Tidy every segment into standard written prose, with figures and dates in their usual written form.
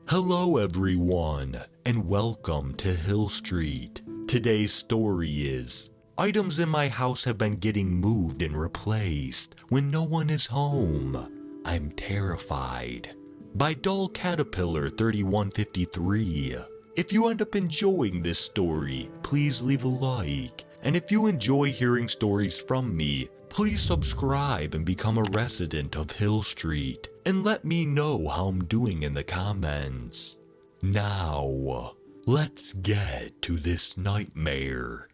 Hello everyone, and welcome to Hill Street. Today's story is, items in my house have been getting moved and replaced when no one is home. I'm terrified. By Dull Caterpillar 3153. If you end up enjoying this story, please leave a like. And if you enjoy hearing stories from me, please subscribe and become a resident of Hill Street. And let me know how I'm doing in the comments. Now, let's get to this nightmare.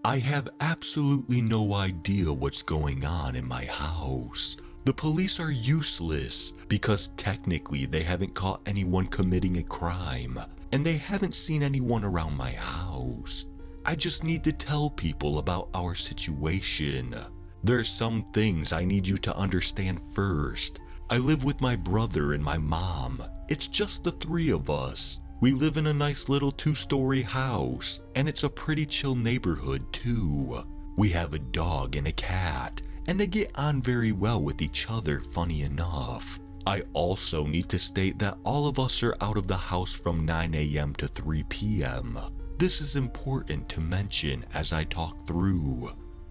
I have absolutely no idea what's going on in my house. The police are useless because technically they haven't caught anyone committing a crime, and they haven't seen anyone around my house. I just need to tell people about our situation. There's some things I need you to understand first. I live with my brother and my mom. It's just the three of us. We live in a nice little 2-story house, and it's a pretty chill neighborhood too. We have a dog and a cat, and they get on very well with each other, funny enough. I also need to state that all of us are out of the house from 9 a.m. to 3 p.m. This is important to mention as I talk through.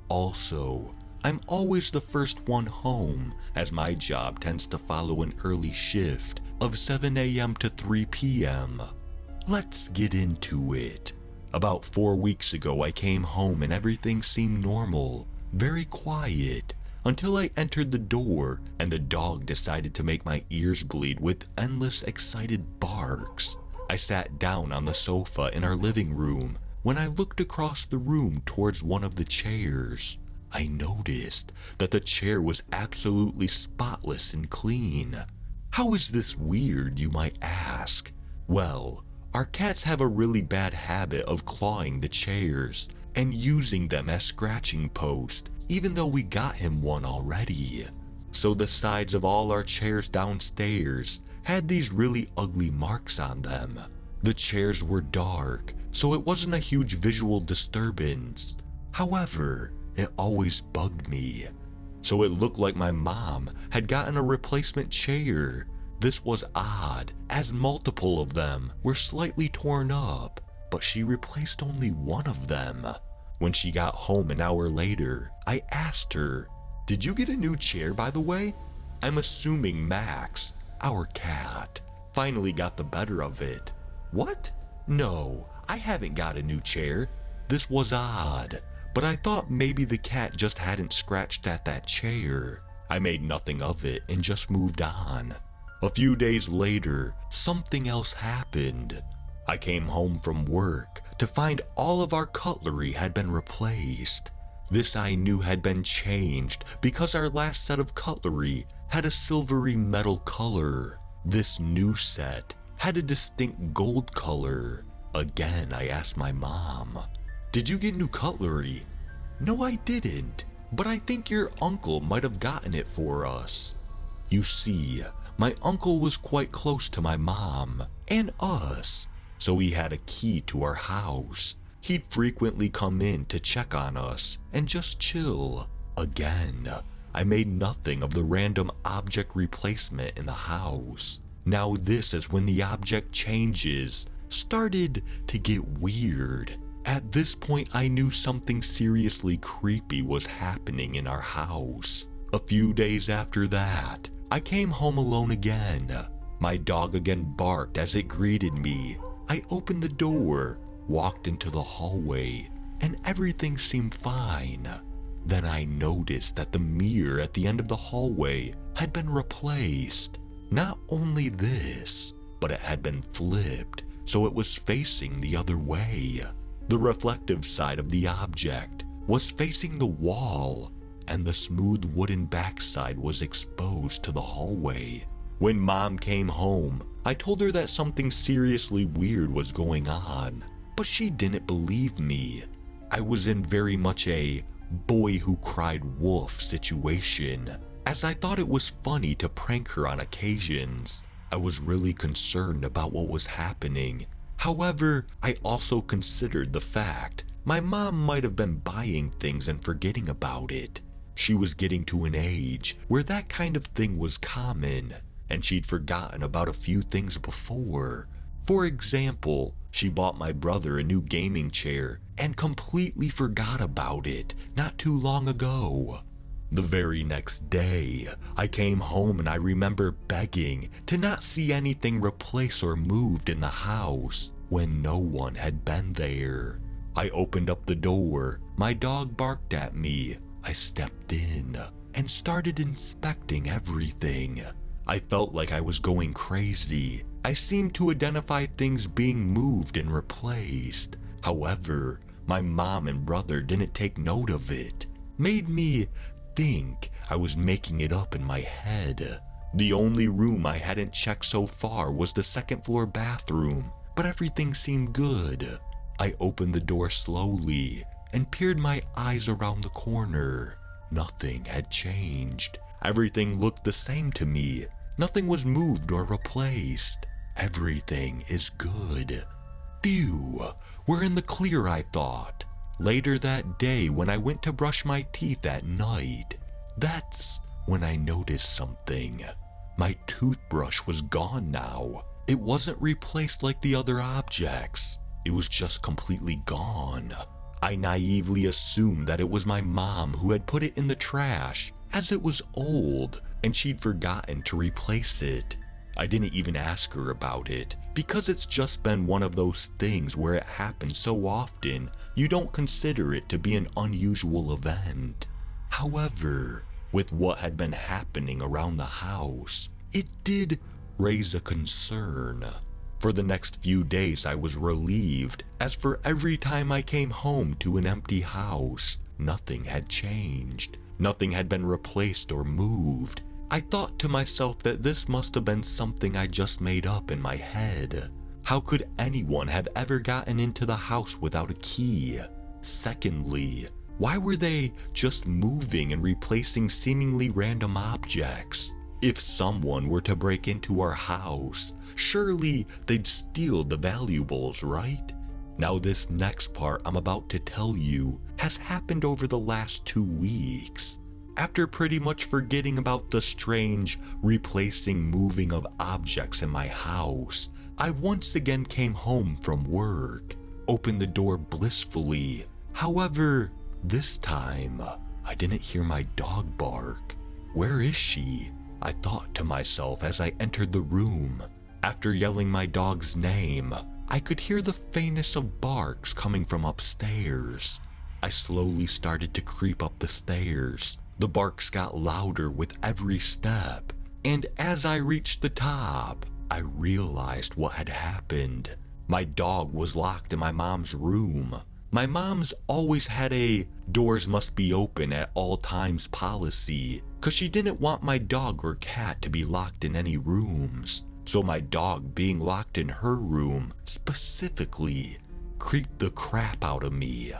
Also, I'm always the first one home, as my job tends to follow an early shift of 7 a.m. to 3 p.m. Let's get into it. About 4 weeks ago, I came home and everything seemed normal, very quiet, until I entered the door and the dog decided to make my ears bleed with endless excited barks. I sat down on the sofa in our living room. When I looked across the room towards one of the chairs, I noticed that the chair was absolutely spotless and clean. How is this weird, you might ask? Well, our cats have a really bad habit of clawing the chairs and using them as scratching posts, even though we got him one already. So the sides of all our chairs downstairs had these really ugly marks on them. The chairs were dark, so it wasn't a huge visual disturbance. However, it always bugged me. So it looked like my mom had gotten a replacement chair. This was odd, as multiple of them were slightly torn up, but she replaced only one of them. When she got home an hour later, I asked her, "Did you get a new chair, by the way?" I'm assuming Max, our cat, finally got the better of it. "What? No, I haven't got a new chair." This was odd, but I thought maybe the cat just hadn't scratched at that chair. I made nothing of it and just moved on. A few days later, something else happened. I came home from work to find all of our cutlery had been replaced. This I knew had been changed because our last set of cutlery had a silvery metal color. This new set had a distinct gold color. Again, I asked my mom, "Did you get new cutlery?" "No, I didn't, but I think your uncle might have gotten it for us." You see, my uncle was quite close to my mom and us, so he had a key to our house. He'd frequently come in to check on us and just chill. Again, I made nothing of the random object replacement in the house. Now this is when the object changes started to get weird. At this point, I knew something seriously creepy was happening in our house. A few days after that, I came home alone again. My dog again barked as it greeted me. I opened the door, walked into the hallway, and everything seemed fine. Then I noticed that the mirror at the end of the hallway had been replaced. Not only this, but it had been flipped, so it was facing the other way. The reflective side of the object was facing the wall, and the smooth wooden backside was exposed to the hallway. When Mom came home, I told her that something seriously weird was going on, but she didn't believe me. I was in very much a boy who cried wolf situation, as I thought it was funny to prank her on occasions. I was really concerned about what was happening. However, I also considered the fact my mom might have been buying things and forgetting about it. She was getting to an age where that kind of thing was common. and she'd forgotten about a few things before. For example, she bought my brother a new gaming chair and completely forgot about it not too long ago. The very next day, I came home and I remember begging to not see anything replaced or moved in the house when no one had been there. I opened up the door, my dog barked at me, I stepped in and started inspecting everything. I felt like I was going crazy. I seemed to identify things being moved and replaced. However, my mom and brother didn't take note of it. Made me think I was making it up in my head. The only room I hadn't checked so far was the second floor bathroom, but everything seemed good. I opened the door slowly and peered my eyes around the corner. Nothing had changed. Everything looked the same to me. Nothing was moved or replaced. Everything is good. Phew, we're in the clear, I thought. Later that day, when I went to brush my teeth at night, that's when I noticed something. My toothbrush was gone now. It wasn't replaced like the other objects. It was just completely gone. I naively assumed that it was my mom who had put it in the trash, as it was old and she'd forgotten to replace it. I didn't even ask her about it, because it's just been one of those things where it happens so often, you don't consider it to be an unusual event. However, with what had been happening around the house, it did raise a concern. For the next few days I was relieved, as for every time I came home to an empty house, nothing had changed. Nothing had been replaced or moved. I thought to myself that this must have been something I just made up in my head. How could anyone have ever gotten into the house without a key? Secondly, why were they just moving and replacing seemingly random objects? If someone were to break into our house, surely they'd steal the valuables, right? Now this next part I'm about to tell you has happened over the last 2 weeks. After pretty much forgetting about the strange replacing moving of objects in my house, I once again came home from work, opened the door blissfully. However, this time, I didn't hear my dog bark. Where is she? I thought to myself as I entered the room. After yelling my dog's name, I could hear the faintest of barks coming from upstairs. I slowly started to creep up the stairs. The barks got louder with every step, and as I reached the top, I realized what had happened. My dog was locked in my mom's room. My mom's always had a doors must be open at all times policy, cause she didn't want my dog or cat to be locked in any rooms. So my dog being locked in her room specifically creeped the crap out of me.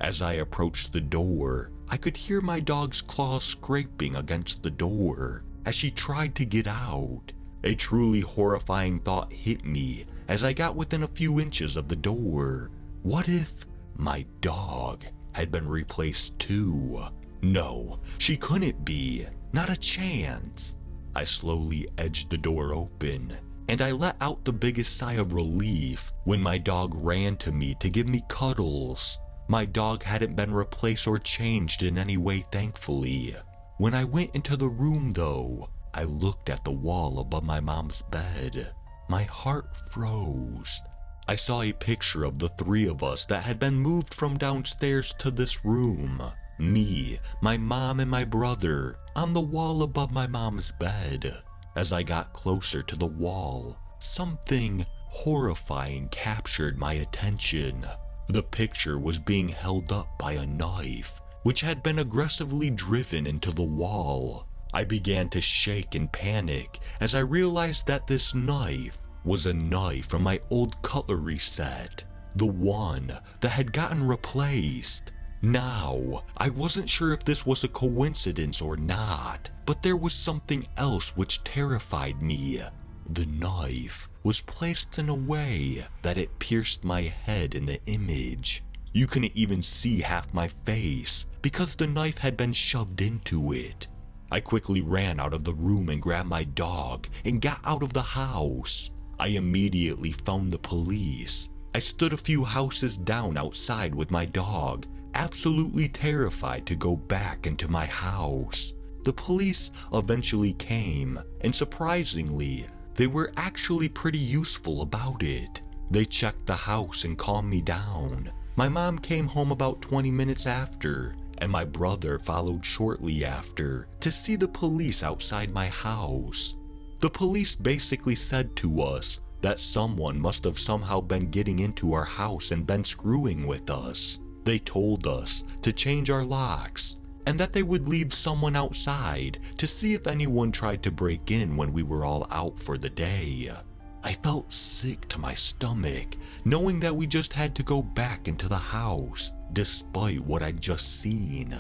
As I approached the door, I could hear my dog's claws scraping against the door as she tried to get out. A truly horrifying thought hit me as I got within a few inches of the door. What if my dog had been replaced too? No, she couldn't be. Not a chance. I slowly edged the door open, and I let out the biggest sigh of relief when my dog ran to me to give me cuddles. My dog hadn't been replaced or changed in any way, thankfully. When I went into the room though, I looked at the wall above my mom's bed. My heart froze. I saw a picture of the 3 of us that had been moved from downstairs to this room. Me, my mom, and my brother on the wall above my mom's bed. As I got closer to the wall, something horrifying captured my attention. The picture was being held up by a knife, which had been aggressively driven into the wall. I began to shake and panic as I realized that this knife was a knife from my old cutlery set, the one that had gotten replaced. Now, I wasn't sure if this was a coincidence or not, but there was something else which terrified me. The knife was placed in a way that it pierced my head in the image. You couldn't even see half my face because the knife had been shoved into it. I quickly ran out of the room and grabbed my dog and got out of the house. I immediately phoned the police. I stood a few houses down outside with my dog, absolutely terrified to go back into my house. The police eventually came, and surprisingly, they were actually pretty useful about it. They checked the house and calmed me down. My mom came home about 20 minutes after, and my brother followed shortly after to see the police outside my house. The police basically said to us that someone must have somehow been getting into our house and been screwing with us. They told us to change our locks, and that they would leave someone outside to see if anyone tried to break in when we were all out for the day. I felt sick to my stomach, knowing that we just had to go back into the house, despite what I'd just seen.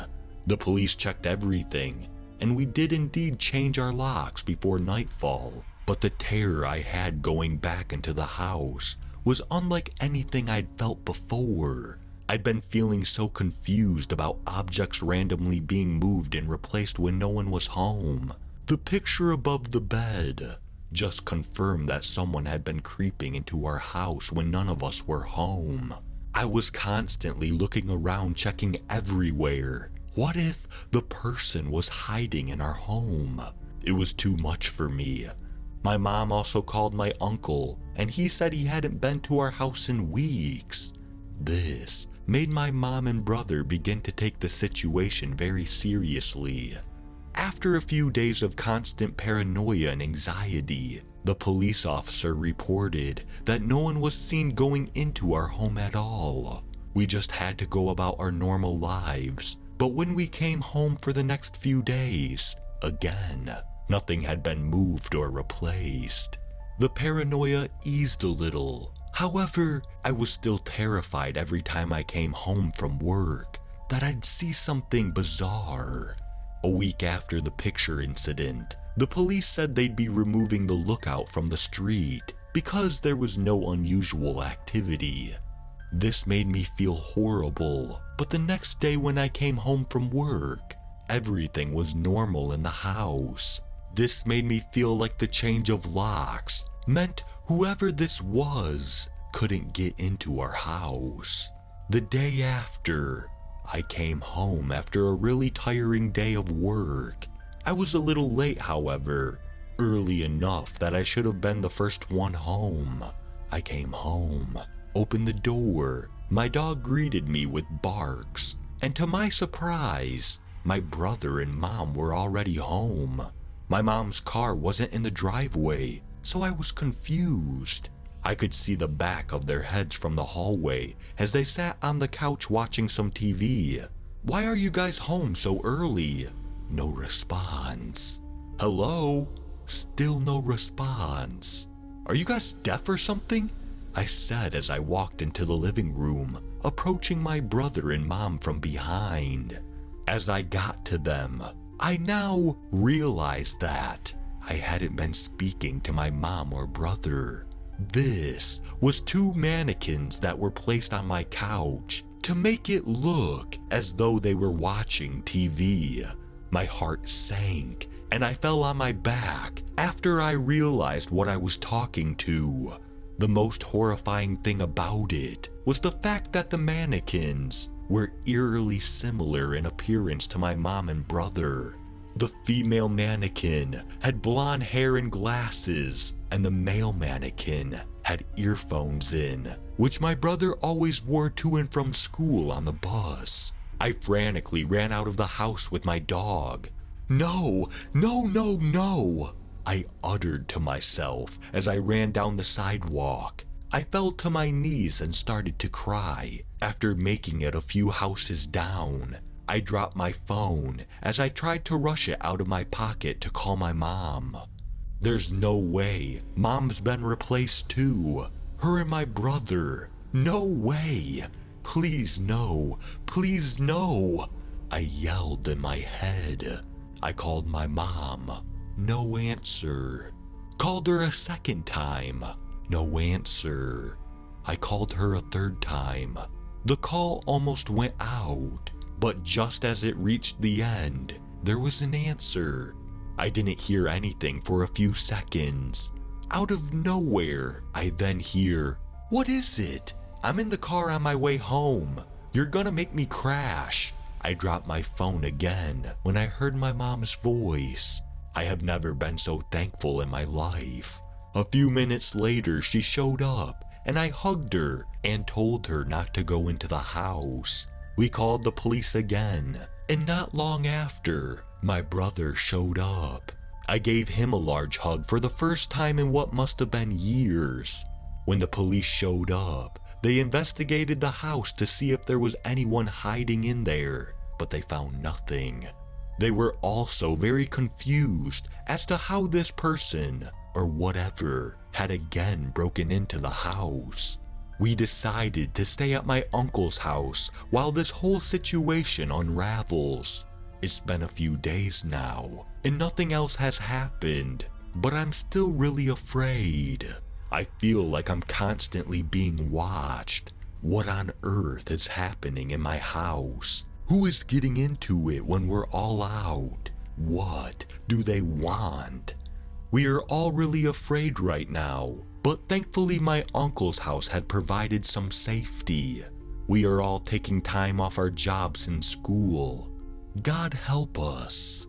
The police checked everything, and we did indeed change our locks before nightfall, but the terror I had going back into the house was unlike anything I'd felt before. I'd been feeling so confused about objects randomly being moved and replaced when no one was home. The picture above the bed just confirmed that someone had been creeping into our house when none of us were home. I was constantly looking around, checking everywhere. What if the person was hiding in our home? It was too much for me. My mom also called my uncle, and he said he hadn't been to our house in weeks. This made my mom and brother begin to take the situation very seriously. After a few days of constant paranoia and anxiety, the police officer reported that no one was seen going into our home at all. We just had to go about our normal lives. But when we came home for the next few days, again, nothing had been moved or replaced. The paranoia eased a little. However, I was still terrified every time I came home from work that I'd see something bizarre. A week after the picture incident, the police said they'd be removing the lookout from the street because there was no unusual activity. This made me feel horrible, but the next day when I came home from work, everything was normal in the house. This made me feel like the change of locks meant whoever this was couldn't get into our house. The day after, I came home after a really tiring day of work. I was a little late, however, early enough that I should have been the first one home. I came home, opened the door, my dog greeted me with barks, and to my surprise, my brother and mom were already home. My mom's car wasn't in the driveway, so I was confused. I could see the back of their heads from the hallway as they sat on the couch watching some TV. "Why are you guys home so early?" No response. "Hello?" Still no response. "Are you guys deaf or something?" I said as I walked into the living room, approaching my brother and mom from behind. As I got to them, I now realized that I hadn't been speaking to my mom or brother. This was two mannequins that were placed on my couch to make it look as though they were watching TV. My heart sank and I fell on my back after I realized what I was talking to. The most horrifying thing about it was the fact that the mannequins were eerily similar in appearance to my mom and brother. The female mannequin had blonde hair and glasses, and the male mannequin had earphones in, which my brother always wore to and from school on the bus. I frantically ran out of the house with my dog. "No, no, no, no," I uttered to myself as I ran down the sidewalk. I fell to my knees and started to cry. After making it a few houses down, I dropped my phone as I tried to rush it out of my pocket to call my mom. There's no way. Mom's been replaced too. Her and my brother. No way. Please no. Please no. I yelled in my head. I called my mom. No answer. Called her a second time. No answer. I called her a third time. The call almost went out, but just as it reached the end, there was an answer. I didn't hear anything for a few seconds. Out of nowhere, I then hear, "What is it? I'm in the car on my way home. You're gonna make me crash." I dropped my phone again when I heard my mom's voice. I have never been so thankful in my life. A few minutes later, she showed up and I hugged her and told her not to go into the house. We called the police again, and not long after, my brother showed up. I gave him a large hug for the first time in what must have been years. When the police showed up, they investigated the house to see if there was anyone hiding in there, but they found nothing. They were also very confused as to how this person, or whatever, had again broken into the house. We decided to stay at my uncle's house while this whole situation unravels. It's been a few days now, and nothing else has happened, but I'm still really afraid. I feel like I'm constantly being watched. What on earth is happening in my house? Who is getting into it when we're all out? What do they want? We are all really afraid right now, but thankfully my uncle's house had provided some safety. We are all taking time off our jobs in school. God help us.